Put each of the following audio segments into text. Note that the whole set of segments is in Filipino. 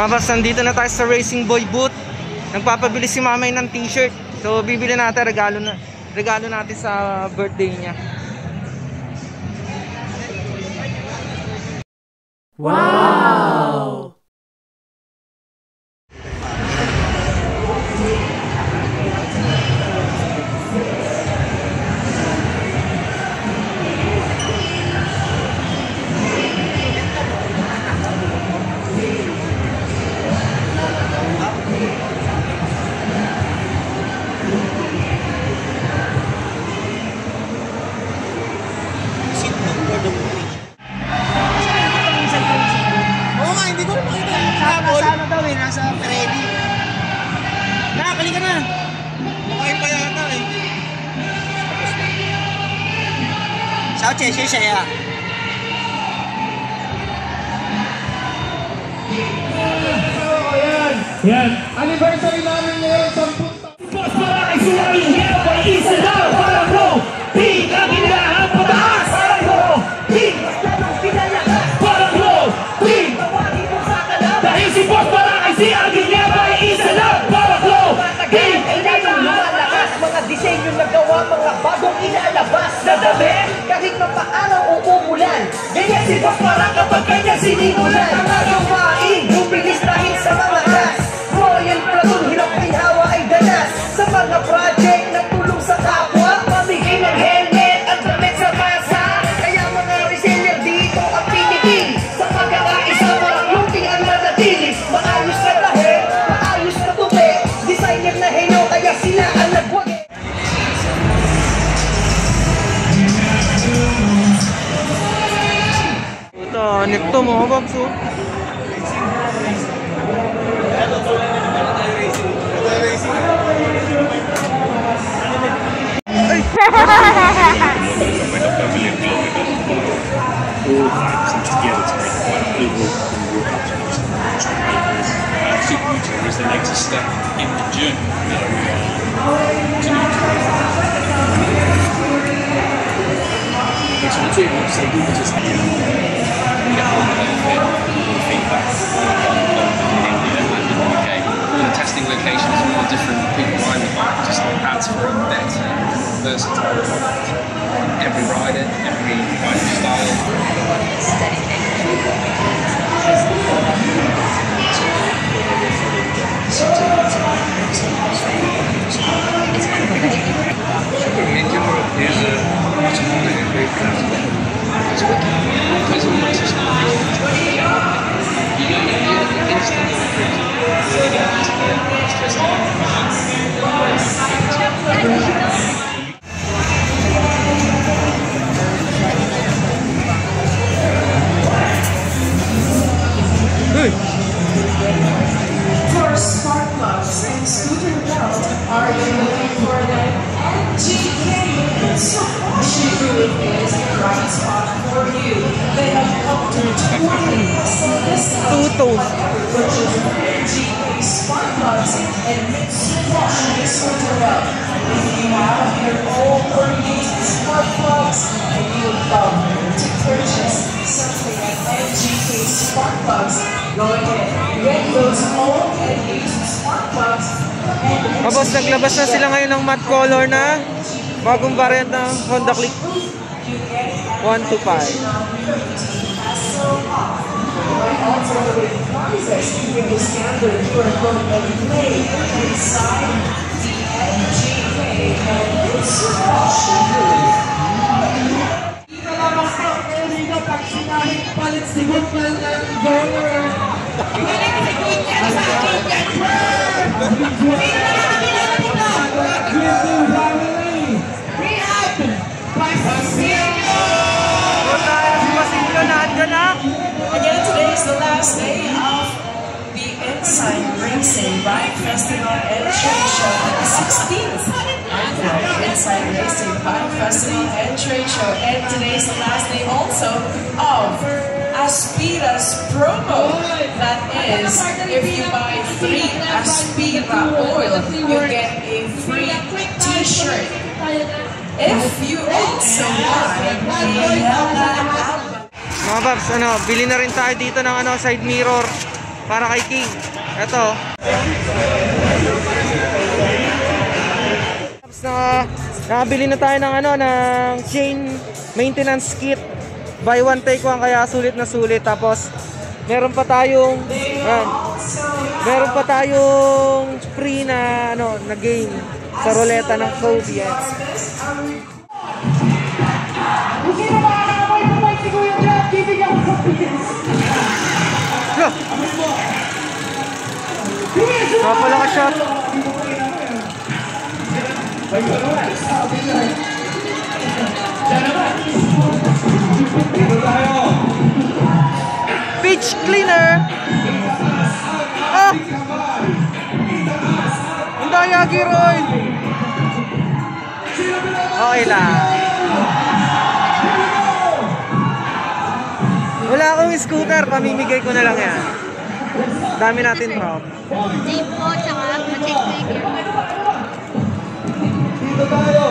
Mga boss, nandito na tayo sa Racing Boy booth. Nagpapabili si mamay ng t-shirt. So bibili natin, regalo natin sa birthday niya. Wow! Nasa ready. Nakakali ka na. Okay pa yata eh. Sao che che che ya. Yan. Anniversary namin ngayon 10 Boss para kay Suwari. Yan pa isa daw para bro. Ping ang inahan pataas. Para bro. Ping. Para bro. Ping. Dahil si Boss para si Alvin niya ba isa lang para flow. Game! Kailangan lumalakas. Mga disenyo na gawa, mga bagong inalabas na damit. Kahit mapaaraw o umulan. Ganyan si Boss para kapag kanya sinimulan. Talagang maing, bubilis dahil sa mga gas. Royal Platoon, hirap pinhawa ay danas. Sa mga project na tulong sa kapwa. Pamigay ng helmet at damit sa masa. Kaya mga reseller dito ang pinipili. Sa pagkakaisa, parang looting ang nanatilis. Maayos na lahir, maayos na tupi. Designer na heno, kaya sila ang nagwagi. Ito, nito mo, Babs. Super YouTuber is the latest step in the journey that we are to it's not too much, so we just get on feedback in the UK. All the testing locations, all the different people riding the bike just adds for a better, versatile product. Every rider, every riding style. For spark plugs and scooter belt, are you looking for the MGK? So Shigui is the right spot for you. They have up to 20% discount on purchase of MGK spark plugs and Mitsubishi scooter belt. If you have your old or used spark plugs and you would love to purchase something like MGK spark plugs, go ahead, get those old and used spark plugs. Boss, naglabas na sila ngayon ng matte color na bagong variant ng Honda Click 125. Also with prizes in the standard for and play inside the MGK and Mitsubishi booth. Again, today is the last day of the Inside Racing Bike Festival and Trade Show on the 16th. Inside Racing Bike Festival and Trade Show, and today is the last day also of Aspira's promo. That is, if you buy 3 Aspira oil, you get a free t-shirt. If you also buy a Mga Babs, bili na rin tayo dito ng side mirror para kay King. Ito. Tapos nakabili na tayo ng ng chain maintenance kit. Buy one take one, kaya sulit na sulit. Tapos meron pa tayong free na na game sa ruleta ng code yan. Napala ka shot. Pitch cleaner. Oh! Ang daya, Giroy. Okay lang. Wala akong scooter, pamimigay ko na lang yan. Dami natin, bro. Name po, tsaka ma-check figure. Dito tayo!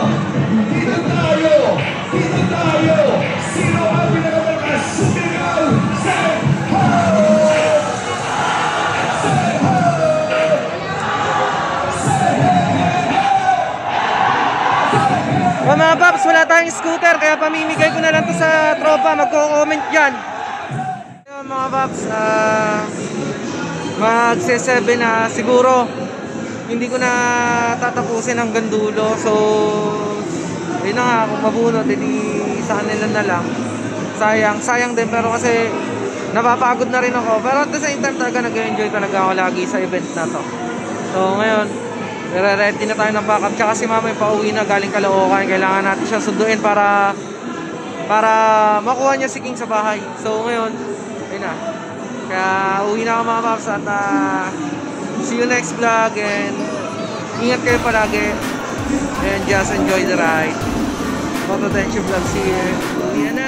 Sino ang pinakalakas? Sumigaw! Say ho! Say ho! Mga paps, wala tayong scooter, kaya pamimigay ko na lang to sa tropa. Magko-comment dyan. Mga paps, magse-7 na siguro. Hindi ko na tatapusin hanggang dulo. So yun na nga, kung mabunot, edi sa kanila na lang. Sayang din, pero kasi napapagod na rin ako. Pero at the same time talaga nag-enjoy talaga ako lagi sa event na to. So ngayon, ready na tayo ng backup. Tsaka si mama yung pauwi na galing Caloocan. Kailangan natin siya sunduin para makuha niya si King sa bahay. So ngayon, ayun na. Kaya uwi na ako mga paps. At see you next vlog. And ingat kayo palagi. And just enjoy the ride. Mototension vlogs here. Uwi na.